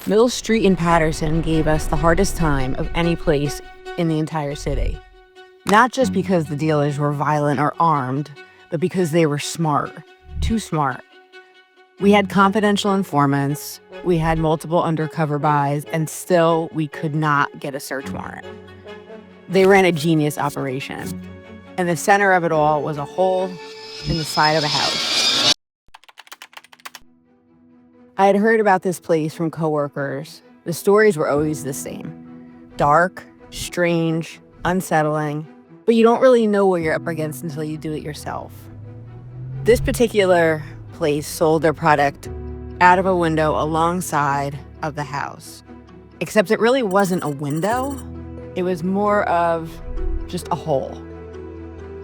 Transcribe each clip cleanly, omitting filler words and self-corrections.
Mill Street in Paterson gave us the hardest time of any place in the entire city. Not just because the dealers were violent or armed, but because they were smart. Too smart. We had confidential informants, we had multiple undercover buys, and still we could not get a search warrant. They ran a genius operation, and the center of it all was a hole in the side of a house. I had heard about this place from coworkers. The stories were always the same. Dark, strange, unsettling, but you don't really know what you're up against until you do it yourself. This particular place sold their product out of a window alongside of the house. Except it really wasn't a window. It was more of just a hole.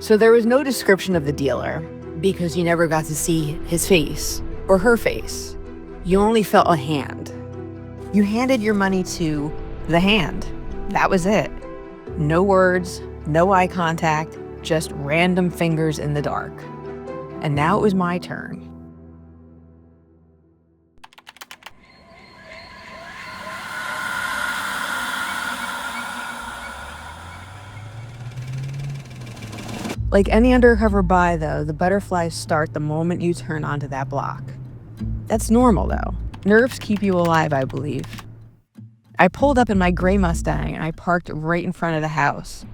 So there was no description of the dealer because you never got to see his face or her face. You only felt a hand. You handed your money to the hand. That was it. No words, no eye contact, just random fingers in the dark. And now it was my turn. Like any undercover buy, though, the butterflies start the moment you turn onto that block. That's normal, though. Nerves keep you alive, I believe. I pulled up in my gray Mustang and I parked right in front of the house.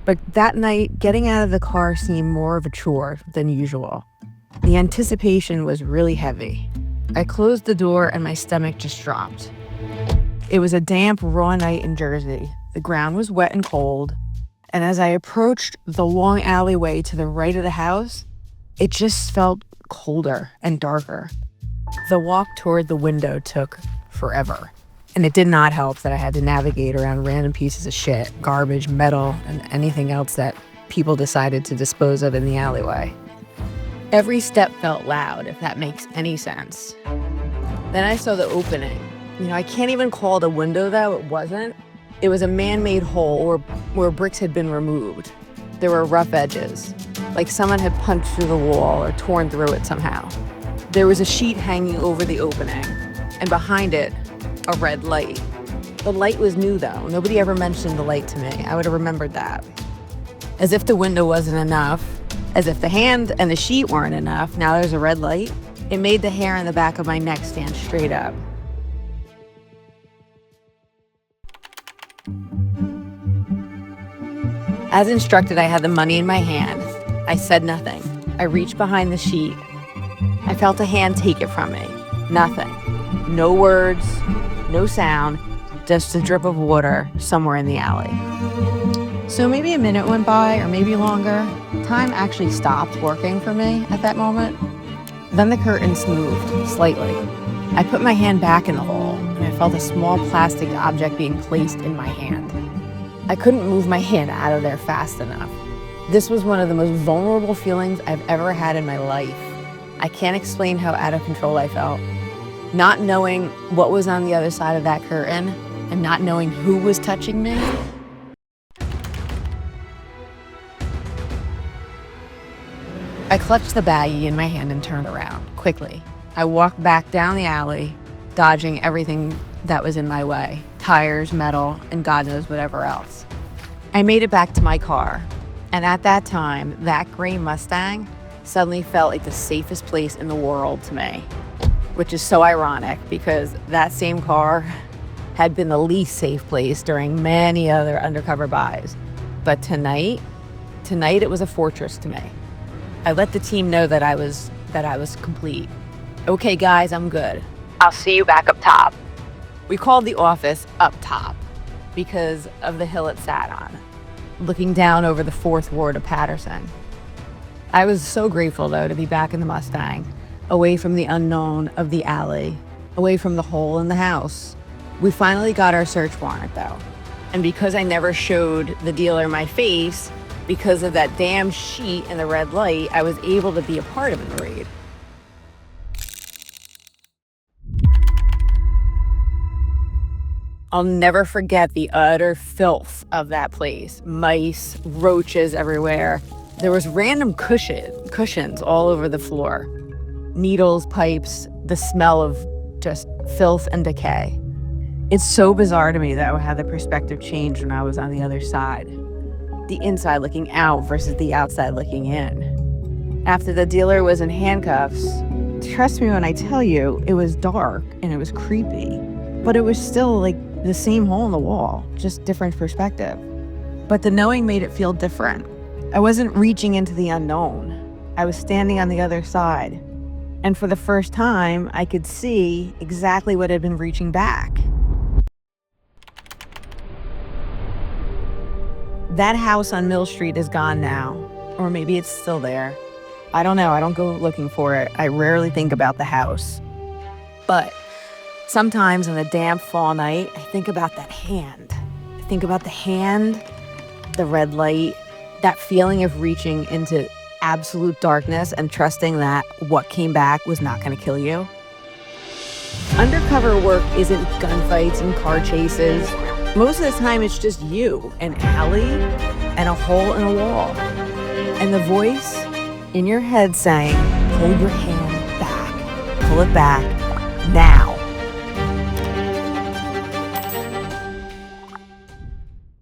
But that night, getting out of the car seemed more of a chore than usual. The anticipation was really heavy. I closed the door and my stomach just dropped. It was a damp, raw night in Jersey. The ground was wet and cold. And as I approached the long alleyway to the right of the house, it just felt colder and darker. The walk toward the window took forever. And it did not help that I had to navigate around random pieces of shit, garbage, metal, and anything else that people decided to dispose of in the alleyway. Every step felt loud, if that makes any sense. Then I saw the opening. I can't even call it a window, though. It wasn't. It was a man-made hole where bricks had been removed. There were rough edges, like someone had punched through the wall or torn through it somehow. There was a sheet hanging over the opening, and behind it, a red light. The light was new, though. Nobody ever mentioned the light to me. I would have remembered that. As if the window wasn't enough, as if the hand and the sheet weren't enough, now there's a red light. It made the hair on the back of my neck stand straight up. As instructed, I had the money in my hand. I said nothing. I reached behind the sheet. I felt a hand take it from me. Nothing. No words, no sound, just a drip of water somewhere in the alley. So maybe a minute went by, or maybe longer. Time actually stopped working for me at that moment. Then the curtains moved slightly. I put my hand back in the hole, and I felt a small plastic object being placed in my hand. I couldn't move my hand out of there fast enough. This was one of the most vulnerable feelings I've ever had in my life. I can't explain how out of control I felt. Not knowing what was on the other side of that curtain and not knowing who was touching me. I clutched the baggie in my hand and turned around quickly. I walked back down the alley, dodging everything that was in my way. Tires, metal, and God knows whatever else. I made it back to my car, and at that time, that gray Mustang suddenly felt like the safest place in the world to me, which is so ironic because that same car had been the least safe place during many other undercover buys. But tonight it was a fortress to me. I let the team know that I was complete. Okay, guys, I'm good. I'll see you back up top. We called the office up top because of the hill it sat on, looking down over the 4th Ward of Paterson. I was so grateful, though, to be back in the Mustang, away from the unknown of the alley, away from the hole in the house. We finally got our search warrant, though. And because I never showed the dealer my face, because of that damn sheet and the red light, I was able to be a part of the raid. I'll never forget the utter filth of that place. Mice, roaches everywhere. There was random cushions all over the floor. Needles, pipes, the smell of just filth and decay. It's so bizarre to me that I had the perspective change when I was on the other side. The inside looking out versus the outside looking in. After the dealer was in handcuffs, trust me when I tell you, it was dark and it was creepy. But it was still like the same hole in the wall, just different perspective. But the knowing made it feel different. I wasn't reaching into the unknown. I was standing on the other side. And for the first time, I could see exactly what had been reaching back. That house on Mill Street is gone now. Or maybe it's still there. I don't know. I don't go looking for it. I rarely think about the house. But sometimes in a damp fall night, I think about that hand. I think about the hand, the red light, that feeling of reaching into absolute darkness and trusting that what came back was not going to kill you. Undercover work isn't gunfights and car chases. Most of the time, it's just you, an alley, and a hole in a wall. And the voice in your head saying, pull your hand back, pull it back, now.